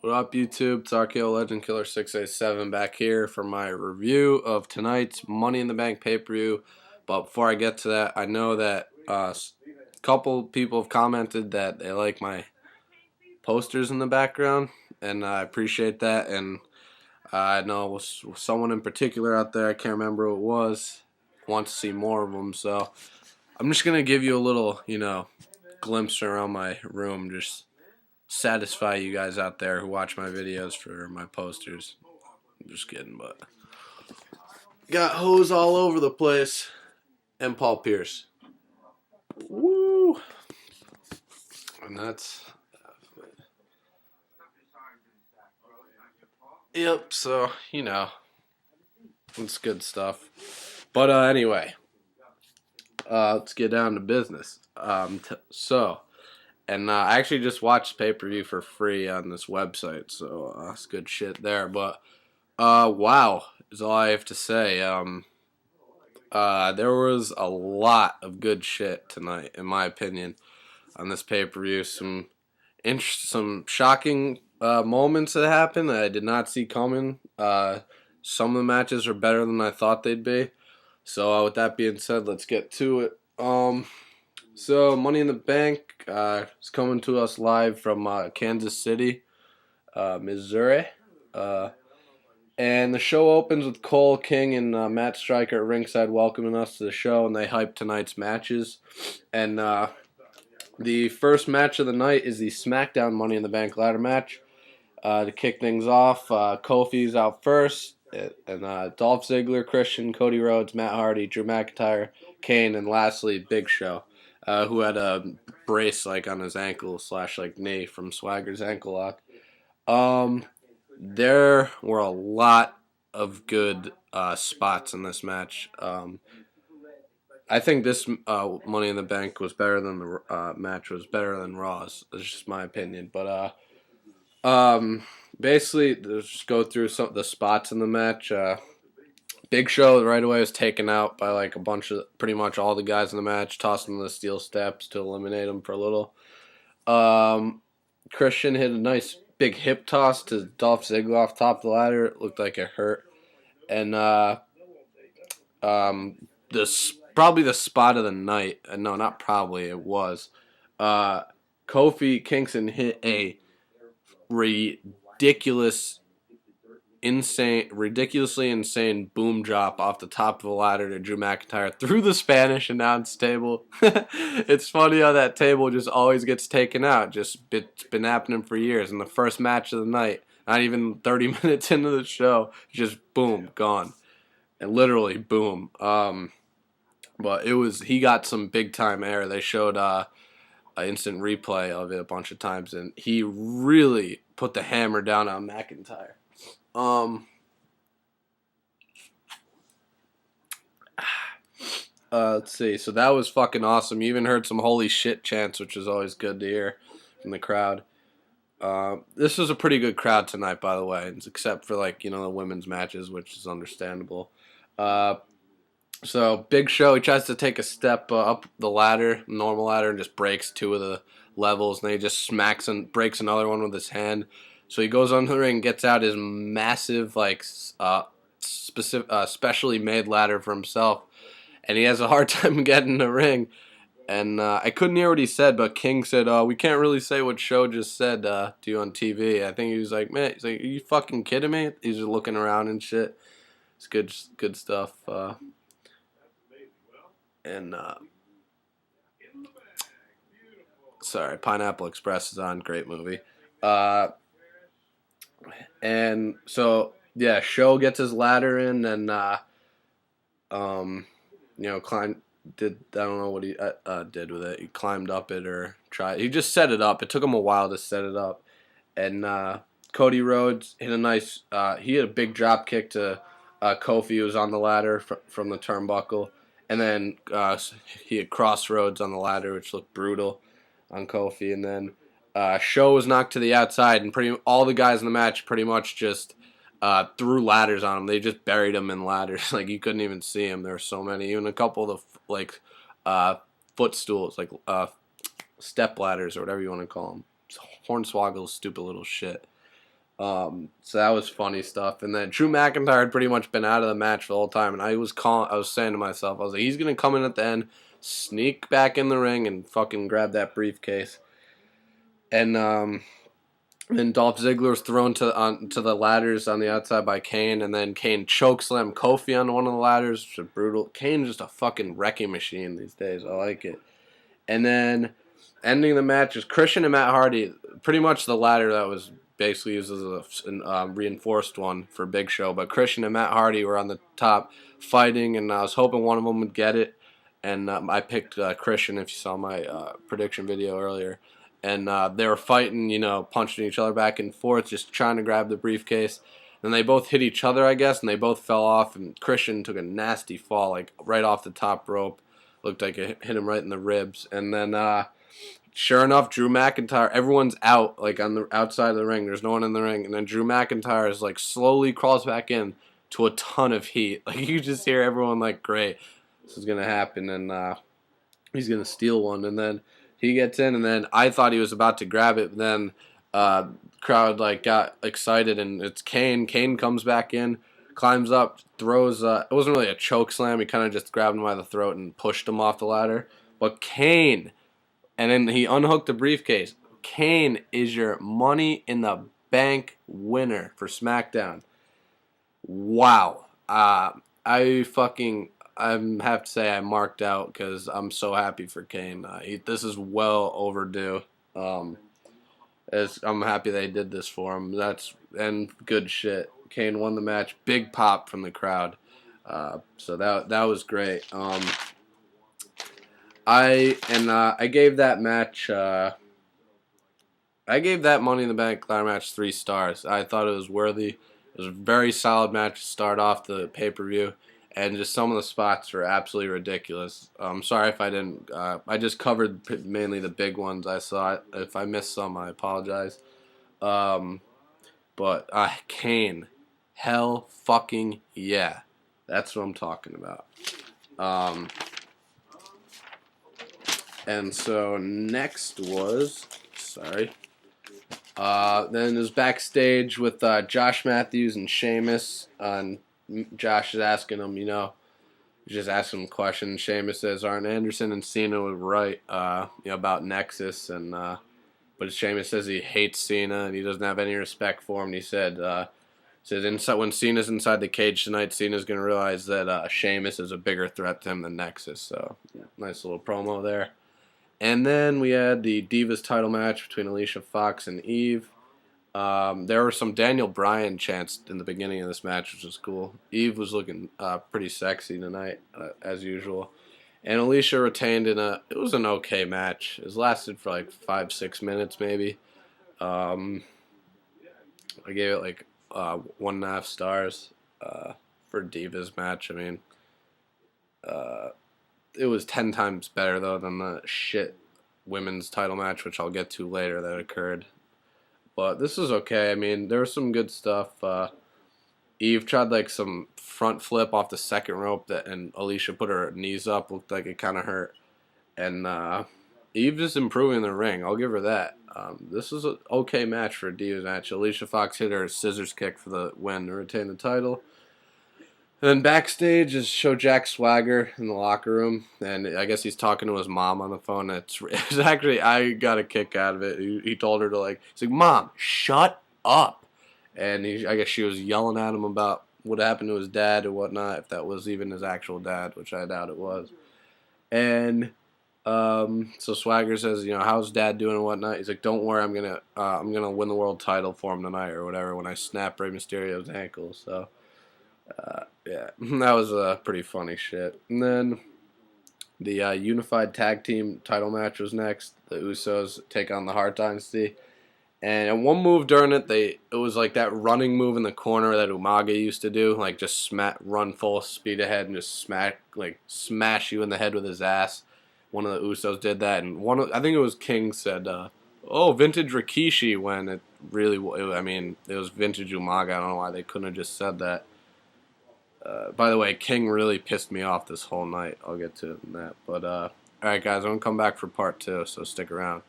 What up, YouTube? It's RKO Legend Killer 687 back here for my review of tonight's Money in the Bank pay-per-view. But before I get to that, I know that a couple people have commented that they like my posters in the background, and I appreciate that. And I know someone in particular out there, I can't remember who it was, wants to see more of them. So I'm just going to give you a little, glimpse around my room, just satisfy you guys out there who watch my videos for my posters. I'm just kidding, but got hose all over the place. And Paul Pierce. Woo! And that's yep, so it's good stuff. But anyway, let's get down to business. And I actually just watched pay-per-view for free on this website, so it's good shit there. But wow is all I have to say. There was a lot of good shit tonight, in my opinion, on this pay-per-view. Some shocking moments that happened that I did not see coming. Some of the matches are better than I thought they'd be. So with that being said, let's get to it. So Money in the Bank is coming to us live from Kansas City, Missouri. And the show opens with Cole King and Matt Striker at ringside welcoming us to the show, and they hype tonight's matches. And the first match of the night is the Smackdown Money in the Bank ladder match. To kick things off, Kofi's out first, and Dolph Ziggler, Christian, Cody Rhodes, Matt Hardy, Drew McIntyre, Kane, and lastly, Big Show, who had a brace on his ankle / knee from Swagger's ankle lock. There were a lot of good spots in this match. I think this Money in the Bank was better than the match was better than Raw's. That's just my opinion. But basically, let's just go through some of the spots in the match. Big Show right away was taken out by a bunch of pretty much all the guys in the match, tossing the steel steps to eliminate him for a little. Christian hit a nice big hip toss to Dolph Ziggler off top of the ladder. It looked like it hurt. And probably the spot of the night. No, not probably. It was. Kofi Kingston hit a ridiculously insane boom drop off the top of the ladder to Drew McIntyre through the Spanish announce table. It's funny how that table just always gets taken out. It's been happening for years. In the first match of the night, not even 30 minutes into the show, just boom, gone. And literally boom. But he got some big time air. They showed an instant replay of it a bunch of times, and he really put the hammer down on McIntyre. Let's see. So that was fucking awesome. You even heard some holy shit chants, which is always good to hear from the crowd. This was a pretty good crowd tonight, by the way, except for the women's matches, which is understandable. So Big Show, he tries to take a step up the ladder, normal ladder, and just breaks two of the levels, and then he just smacks and breaks another one with his hand. So he goes on the ring, gets out his massive, specially made ladder for himself, and he has a hard time getting in the ring. And I couldn't hear what he said, but King said, we can't really say what Show just said to you on TV. I think he was like, man, he's like, are you fucking kidding me? He's just looking around and shit. It's good stuff. Sorry, Pineapple Express is on. Great movie. And so, yeah, Show gets his ladder in and, climbed. I don't know what he did with it. He climbed up it or tried. He just set it up. It took him a while to set it up. And Cody Rhodes hit he hit a big drop kick to Kofi, who was on the ladder from the turnbuckle. And then he had Crossroads on the ladder, which looked brutal on Kofi. And then Show was knocked to the outside, and all the guys in the match pretty much just threw ladders on him. They just buried him in ladders. You couldn't even see him. There were so many. Even a couple of the footstools, step ladders or whatever you want to call them. Hornswoggle's stupid little shit. So that was funny stuff. And then Drew McIntyre had pretty much been out of the match the whole time, and I was saying to myself, I was like, he's gonna come in at the end, sneak back in the ring, and fucking grab that briefcase. And then Dolph Ziggler was thrown to the ladders on the outside by Kane, and then Kane chokeslammed Kofi on one of the ladders, which is brutal. Kane's just a fucking wrecking machine these days. I like it. And then ending the match is Christian and Matt Hardy. Pretty much the ladder that was basically used as a reinforced one for Big Show. But Christian and Matt Hardy were on the top fighting, and I was hoping one of them would get it. And I picked Christian, if you saw my prediction video earlier. And they were fighting, punching each other back and forth, just trying to grab the briefcase. Then they both hit each other, I guess, and they both fell off. And Christian took a nasty fall, like right off the top rope. Looked like it hit him right in the ribs. And then, sure enough, Drew McIntyre, everyone's out, like on the outside of the ring. There's no one in the ring. And then Drew McIntyre is like slowly crawls back in to a ton of heat. Like you just hear everyone like, great, this is going to happen. And he's going to steal one. And then he gets in, and then I thought he was about to grab it. But then crowd like got excited, and it's Kane. Kane comes back in, climbs up, throws. It wasn't really a choke slam. He kind of just grabbed him by the throat and pushed him off the ladder. But Kane, and then he unhooked the briefcase. Kane is your Money in the Bank winner for SmackDown. Wow. I have to say I marked out because I'm so happy for Kane. This is well overdue. I'm happy they did this for him. And good shit. Kane won the match. Big pop from the crowd. So that was great. I gave that match. I gave that Money in the Bank ladder match 3 stars. I thought it was worthy. It was a very solid match to start off the pay-per-view, and just some of the spots were absolutely ridiculous. I'm sorry if I didn't. I just covered mainly the big ones I saw. If I missed some, I apologize. But Kane, hell fucking yeah, that's what I'm talking about. And so next was, then it was backstage with Josh Matthews and Sheamus, and Josh is asking him, just asking him questions. Sheamus says, Arn Anderson and Cena were right, about Nexus, and but Sheamus says he hates Cena and he doesn't have any respect for him. And he said, when Cena's inside the cage tonight, Cena's gonna realize that Sheamus is a bigger threat to him than Nexus. So nice little promo there. And then we had the Divas title match between Alicia Fox and Eve. There were some Daniel Bryan chants in the beginning of this match, which was cool. Eve was looking pretty sexy tonight, as usual. And Alicia retained it was an okay match. It lasted for like 5-6 minutes maybe. I gave it like 1.5 stars for Divas match. I mean, it was 10 times better though than the shit women's title match, which I'll get to later, that occurred. But this was okay. I mean, there was some good stuff. Eve tried like some front flip off the second rope, and Alicia put her knees up. Looked like it kind of hurt. And Eve is improving in the ring. I'll give her that. This was an okay match for a Divas match. Alicia Fox hit her scissors kick for the win to retain the title. And then backstage is show Jack Swagger in the locker room, and I guess he's talking to his mom on the phone. It's actually, I got a kick out of it. He told her to he's like, Mom, shut up. And I guess she was yelling at him about what happened to his dad or whatnot, if that was even his actual dad, which I doubt it was. And so Swagger says, how's Dad doing and whatnot. He's like, don't worry, I'm gonna win the world title for him tonight or whatever when I snap Rey Mysterio's ankle. So. Yeah, that was pretty funny shit. And then the Unified Tag Team title match was next. The Usos take on the Hart Dynasty. And one move during it, it was like that running move in the corner that Umaga used to do, like just run full speed ahead and just smash you in the head with his ass. One of the Usos did that, and I think it was King said, vintage Rikishi, when it really, it was vintage Umaga. I don't know why they couldn't have just said that. By the way, King really pissed me off this whole night. I'll get to that. But, alright guys, I'm going to come back for part 2, so stick around.